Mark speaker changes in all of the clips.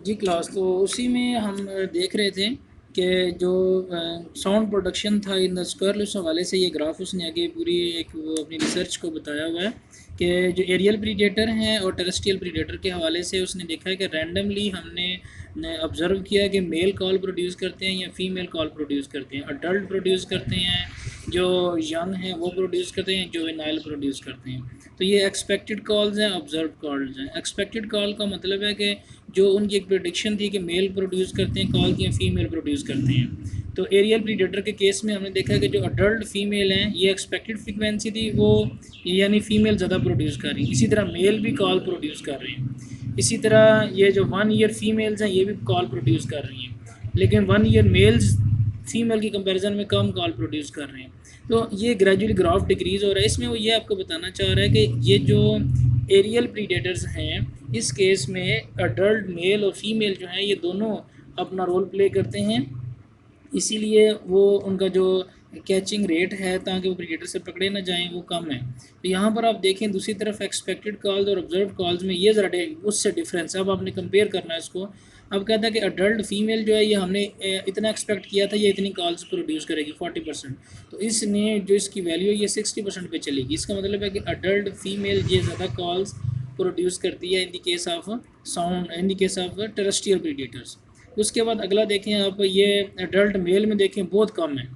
Speaker 1: जी class, तो उसी में हम देख रहे थे कि जो साउंड प्रोडक्शन था इन द स्क्वायर उस हवाले से ये ग्राफ उसने आगे पूरी एक वो अपनी रिसर्च को बताया हुआ है कि जो एरियल प्रीडेटर हैं और टेरेस्ट्रियल प्रीडेटर के हवाले से उसने देखा है कि रैंडमली हमने ऑब्ज़र्व किया कि मेल कॉल प्रोड्यूस करते हैं या फीमेल कॉल प्रोड्यूस करते हैं, अडल्ट प्रोड्यूस करते हैं, जो यंग हैं वो प्रोड्यूस करते हैं, जुवेनाइल प्रोड्यूस करते हैं। तो ये एक्सपेक्टेड कॉल्स हैं, ऑब्जर्व कॉल्स हैं। एक्सपेक्टेड कॉल का मतलब है कि जो उनकी एक प्रेडिक्शन थी कि मेल प्रोड्यूस करते हैं कॉल की, फीमेल प्रोड्यूस करते हैं। तो एरियल प्रीडेटर के केस में हमने देखा कि जो अडल्ट फीमेल हैं ये एक्सपेक्टेड फ्रीक्वेंसी थी वो, यानी फीमेल ज़्यादा प्रोड्यूस कर रही है। इसी तरह मेल भी कॉल प्रोड्यूस कर रहे हैं। इसी तरह ये जो 1 ईयर फीमेल्स हैं ये भी कॉल प्रोड्यूस कर रही हैं, लेकिन 1 ईयर मेल्स फीमेल की कंपैरिजन में कम कॉल प्रोड्यूस कर रहे हैं। तो ये ग्रेजुअली ग्राफ डिक्रीज़ हो रहा है। इसमें वो ये आपको बताना चाह रहा है कि ये जो एरियल प्रीडेटर्स हैं इस केस में अडल्ट मेल और फीमेल जो हैं ये दोनों अपना रोल प्ले करते हैं, इसीलिए वो उनका जो कैचिंग रेट है ताकि वो प्रीडेटर से पकड़े ना जाएं वो कम है। तो यहाँ पर आप देखें दूसरी तरफ एक्सपेक्टेड कॉल्स और ऑब्जर्व कॉल्स में ये ज़रा उससे डिफरेंस है। अब आपने कंपेयर करना है इसको। अब कहता है कि अडल्ट फीमेल जो है ये हमने इतना एक्सपेक्ट किया था, ये इतनी कॉल्स प्रोड्यूस करेगी 40%, तो इसने जो इसकी वैल्यू है ये 60% पे चलेगी। इसका मतलब है कि अडल्ट फीमेल ये ज़्यादा कॉल्स प्रोड्यूस करती है in the case of sound, in the case of terrestrial predators. उसके बाद अगला देखें आप, ये एडल्ट मेल में देखें बहुत कम है,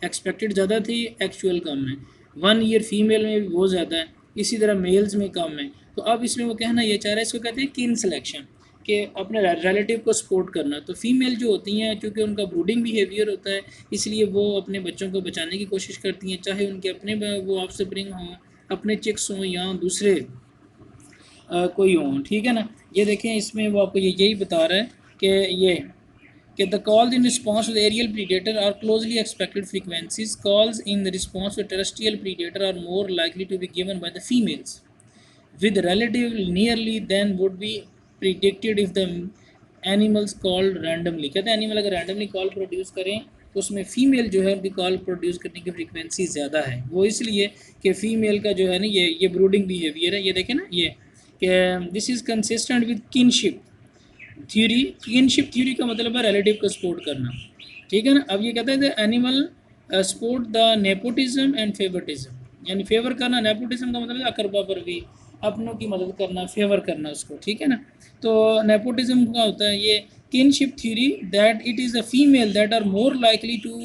Speaker 1: एक्सपेक्टेड ज़्यादा थी, एक्चुअल कम है। 1 ईयर फीमेल में भी बहुत ज़्यादा है, इसी तरह मेल्स में कम है। तो अब इसमें वो कहना ये चाह रहा है, इसको कहते हैं किन सिलेक्शन, कि अपने रिलेटिव को सपोर्ट करना। तो फीमेल जो होती हैं क्योंकि उनका ब्रूडिंग बिहेवियर होता है, इसलिए वो अपने बच्चों को बचाने की कोशिश करती हैं, चाहे उनके अपने वो ऑफस्प्रिंग हों, अपने चिक्स हों या दूसरे कोई हों, ठीक है ना। ये देखें इसमें वो आपको यही बता रहा है कि ये कि the calls in response to the aerial predator are closely expected frequencies. Calls in the response to terrestrial predator are more likely to be given by the females, with relatively nearly than would be predicted if the animals called randomly. कहते हैं animal अगर randomly call produce करें तो उसमें female जो है उनकी call produce करने की फ्रीक्वेंसी ज़्यादा है। वो इसलिए कि फ़ीमेल का जो है ना ये ब्रूडिंग बिहेवियर है। ये देखें ना, ये कि this is consistent with kinship theory. Kinship theory का मतलब है रिलेटिव को सपोर्ट करना, ठीक है ना। अब ये कहते हैं animal support the nepotism and favouritism, यानी फेवर करना। नेपोटिज्म का मतलब है अकरबा पर भी अपनों की मदद करना, फेवर करना उसको, ठीक है ना। तो नेपोटिज्म का होता है ये kinship theory, that it is the female that are more likely to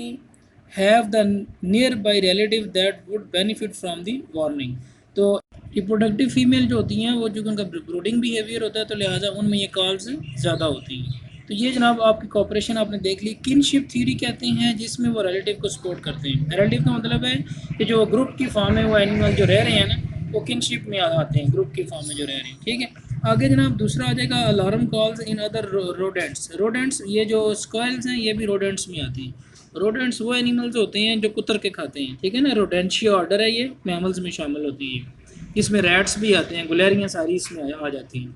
Speaker 1: have the nearby relative that would benefit from the warning. तो रिप्रोडक्टिव फीमेल जो होती हैं वो, जो उनका ब्रूडिंग बिहेवियर होता है तो लिहाजा उनमें ये कॉल्स ज़्यादा होती हैं। तो ये जनाब आपकी कॉपरेशन आपने देख ली। किनशिप थ्योरी कहते हैं जिसमें वो रिलेटिव को सपोर्ट करते हैं। रिलेटिव का मतलब है कि जो ग्रुप की फॉर्म है वो एनिमल जो रह रहे हैं ना वो किनशिप में आते हैं, ग्रुप की फॉर्म में जो रह रहे हैं, ठीक है। आगे जनाब दूसरा आ जाएगा alarm calls in other rodents. Rodents ये जो स्क्वायल्स हैं ये भी रोडेंट्स में आती हैं। रोडेंट्स वो एनिमल्स होते हैं जो कुतर के खाते हैं, ठीक है ना। रोडेंशिया ऑर्डर है, ये मैमल्स में शामिल होती है। इसमें रैट्स भी आते हैं, गुलेरियाँ सारी इसमें आ जाती हैं।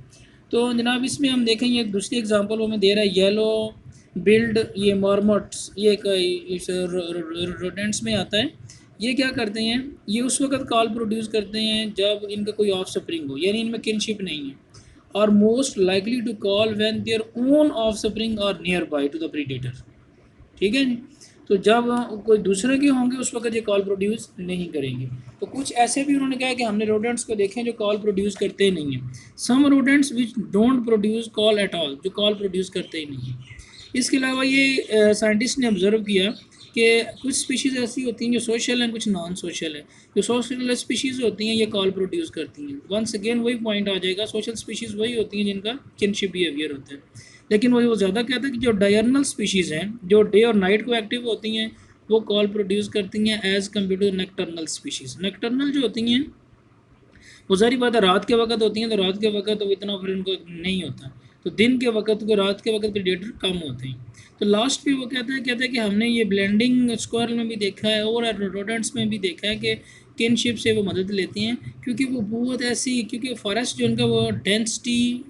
Speaker 1: तो जनाब इसमें हम देखेंगे एक दूसरी एग्जांपल वो में दे रहा है, येलो बिल्ड, ये मॉर्मोट्स, ये इस रोडेंट्स में आता है। ये क्या करते हैं, ये उस वक्त कॉल प्रोड्यूस करते हैं जब इनका कोई ऑफ स्प्रिंग हो, यानी इनमें किनशिप नहीं है, और most likely to call when their own offspring are nearby to the predator, ठीक है जी। तो जब कोई दूसरे के होंगे उस वक्त ये कॉल प्रोड्यूस नहीं करेंगे। तो कुछ ऐसे भी उन्होंने कहा कि हमने रोडेंट्स को देखें जो कॉल प्रोड्यूस करते ही नहीं हैं। Some rodents which don't produce call at all, जो कॉल प्रोड्यूस करते ही नहीं हैं। इसके अलावा ये साइंटिस्ट ने ऑब्जर्व किया कि कुछ स्पीशीज़ ऐसी होती हैं जो सोशल हैं, कुछ नॉन सोशल है। जो सोशल स्पीशीज़ होती हैं ये कॉल प्रोड्यूस करती हैं। वंस अगेन वही पॉइंट आ जाएगा, सोशल स्पीशीज़ वही होती हैं जिनका किनशिप बिहेवियर होता है। लेकिन वो ज़्यादा कहता है कि जो डायर्नल स्पीशीज़ हैं जो डे और नाइट को एक्टिव होती हैं वो कॉल प्रोड्यूस करती हैं एज़ कम्पेयर टू नेक्टर्नल स्पीशीज़। नेक्टर्नल जो होती हैं वो सारी बात है रात के वक्त होती हैं, तो रात के वक्त तो इतना फिर उनको नहीं होता। तो दिन के वक्त को, रात के वक्त प्रेडेटर कम होते हैं। तो लास्ट पे वो कहता है कि हमने ये ब्लेंडिंग स्क्वायरल में भी देखा है और रोडेंट्स में भी देखा है कि किनशिप से वो मदद लेती हैं, क्योंकि वो बहुत ऐसी, क्योंकि फॉरेस्ट जो उनका वो डेंसिटी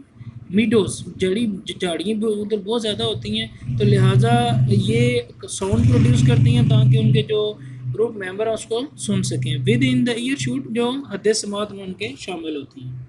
Speaker 1: मीडोज झाड़ियाँ उधर बहुत ज़्यादा होती हैं, तो लिहाजा ये साउंड प्रोड्यूस करती हैं ताकि उनके जो ग्रुप मेंबर हैं उसको सुन सकें। With in the year shoot जो हद समात में उनके शामिल होती हैं।